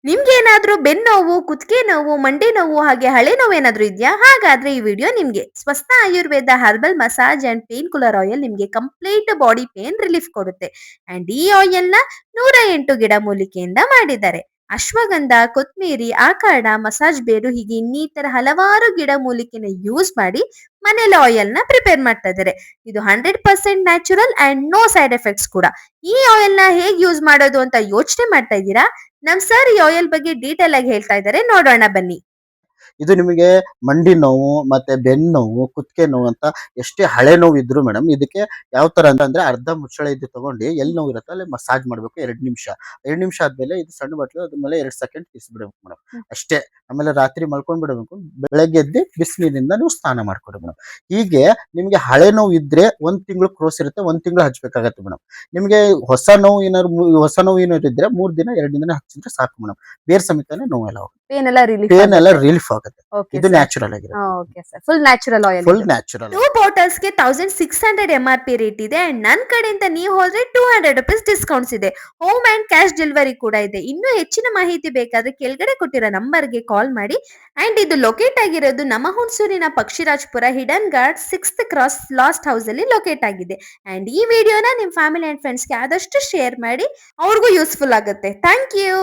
ನಿಮ್ಗೇನಾದ್ರೂ ಬೆನ್ನೋವು, ಕುತ್ತಿಗೆ ನೋವು, ಮಂಡಿ ನೋವು ಹಾಗೆ ಹಳೆ ನೋವು ಏನಾದ್ರೂ ಇದ್ಯಾ? ಹಾಗಾದ್ರೆ ಈ ವಿಡಿಯೋ ನಿಮ್ಗೆ. ಸ್ವಸ್ಥ Ayurveda herbal massage and pain cooler oil ನಿಮ್ಗೆ ಕಂಪ್ಲೀಟ್ ಬಾಡಿ ಪೇನ್ ರಿಲೀಫ್ ಕೊಡುತ್ತೆ. ಅಂಡ್ ಈ ಆಯಿಲ್‌ನ 108 ಗಿಡಮೂಲಿಕೆಯಿಂದ ಮಾಡಿದ್ದಾರೆ. ಅಶ್ವಗಂಧ, ಕೊತ್ಮೀರಿ, ಆಕಾಡ, ಮಸಾಜ್ ಬೇರು ಹೀಗೆ ಇನ್ನಿತರ ಹಲವಾರು ಗಿಡಮೂಲಿಕೆನ ಯೂಸ್ ಮಾಡಿ ಮನೇಲಿ ಆಯಿಲ್‌ನ ಪ್ರಿಪೇರ್ ಮಾಡ್ತಾ ಇದ್ದಾರೆ. ಇದು 100% natural and no side effects ಕೂಡ. ಈ ಆಯಿಲ್‌ನ ಹೇಗ್ ಯೂಸ್ ಮಾಡೋದು ಅಂತ ಯೋಚನೆ ಮಾಡ್ತಾ ಇದ್ದೀರಾ? ನಮ್ ಸರ್ ಈ ಆಯಿಲ್ ಬಗ್ಗೆ ಡೀಟೇಲ್ ಆಗಿ ಹೇಳ್ತಾ ಇದ್ದಾರೆ, ನೋಡೋಣ ಬನ್ನಿ. ಇದು ನಿಮಗೆ ಮಂಡಿ ನೋವು ಮತ್ತೆ ಬೆನ್ನು ನೋವು, ಕುತ್ತಿಗೆ ನೋವು ಅಂತ ಎಷ್ಟೇ ಹಳೆ ನೋವು ಇದ್ರು ಮೇಡಮ್ ಇದಕ್ಕೆ ಯಾವ ತರ ಅಂತಂದ್ರೆ ಅರ್ಧ ಮುಚ್ಚಳ ಇದ್ದು ತಗೊಂಡು ಎಲ್ಲಿ ನೋವು ಇರುತ್ತೆ ಅಲ್ಲಿ ಮಸಾಜ್ ಮಾಡ್ಬೇಕು 2 ನಿಮಿಷ. 2 ನಿಮಿಷ ಆದ್ಮೇಲೆ ಇದು ಸಣ್ಣ ಬಟ್ಲು ಅದ್ರ ಮೇಲೆ 2 ಸೆಕೆಂಡ್ ಬಿಡ್ಬೇಕು ಮೇಡಮ್ ಅಷ್ಟೇ. ಆಮೇಲೆ ರಾತ್ರಿ ಮಲ್ಕೊಂಡ್ ಬಿಡಬೇಕು. ಬೆಳಗ್ಗೆ ಎದ್ದು ಬಿಸಿನೀರಿಂದ ನೀವು ಸ್ನಾನ ಮಾಡ್ಕೊಡಿ ಮೇಡಮ್. ಹೀಗೆ ನಿಮ್ಗೆ ಹಳೆ ನೋವು ಇದ್ರೆ 1 ತಿಂಗಳು ಕ್ರೋಸ್ ಇರುತ್ತೆ, 1 ತಿಂಗಳು ಹಚ್ಬೇಕಾಗತ್ತೆ ಮೇಡಮ್. ನಿಮ್ಗೆ ಹೊಸ ನೋವು ಏನಾದ್ರು ಇದ್ರೆ 3 ದಿನ 2 ದಿನ ಹಚ್ಚಿದ್ರೆ ಸಾಕು ಮೇಡಮ್. ಬೇರೆ ಸಮೇತನೇ ನೋವೆಲ್ಲ ಹೋಗುತ್ತೆ, ಪೇನ್ ಎಲ್ಲ ರಿಲೀಫ್ ಪೇನ್ ಎಲ್ಲ ಆಗುತ್ತೆ. ರಿಲೀಫ್ ಆಗುತ್ತೆ. ಓಕೆ ಇದು ಸರ್. ನ್ಯಾಚುರಲ್ ಆಗಿರುತ್ತೆ, okay sir. Full natural oil full ಇದು. ನ್ಯಾಚುರಲ್. 2 ಬಾಟಲ್ಸ್‌ಗೆ 1600 MRP ರೇಟ್ ಇದೆ ಅಂಡ್ ನನ್ ಕಡೆಯಿಂದ ನೀವು ಹೋದ್ರೆ ₹200 ಡಿಸ್ಕೌಂಟ್ಸ್ ಇದೆ. ಹೋಮ್ ಅಂಡ್ ಕ್ಯಾಶ್ ಡೆಲಿವರಿ ಕೂಡ ಇದೆ. ಇನ್ನೂ ಹೆಚ್ಚಿನ ಮಾಹಿತಿ ಬೇಕಾದ್ರೆ ಕೆಳಗಡೆ ಕೊಟ್ಟಿರೋ ನಂಬರ್‌ಗೆ ಕಾಲ್ ಮಾಡಿ. ಅಂಡ್ ಇದು ಲೊಕೇಟ್ ಆಗಿರೋದು ನಮ್ಮ ಹುಣಸೂರಿನ Pakshirajpura hidden guard 6th cross last house ಅಲ್ಲಿ ಲೊಕೇಟ್ ಆಗಿದೆ. ಅಂಡ್ ಈ ವಿಡಿಯೋನ ನಿಮ್ ಫ್ಯಾಮಿಲಿ ಅಂಡ್ ಫ್ರೆಂಡ್ಸ್‌ಗೆ ಆದಷ್ಟು ಶೇರ್ ಮಾಡಿ, ಅವ್ರಿಗೂ ಯೂಸ್ಫುಲ್ ಆಗುತ್ತೆ. Thank you.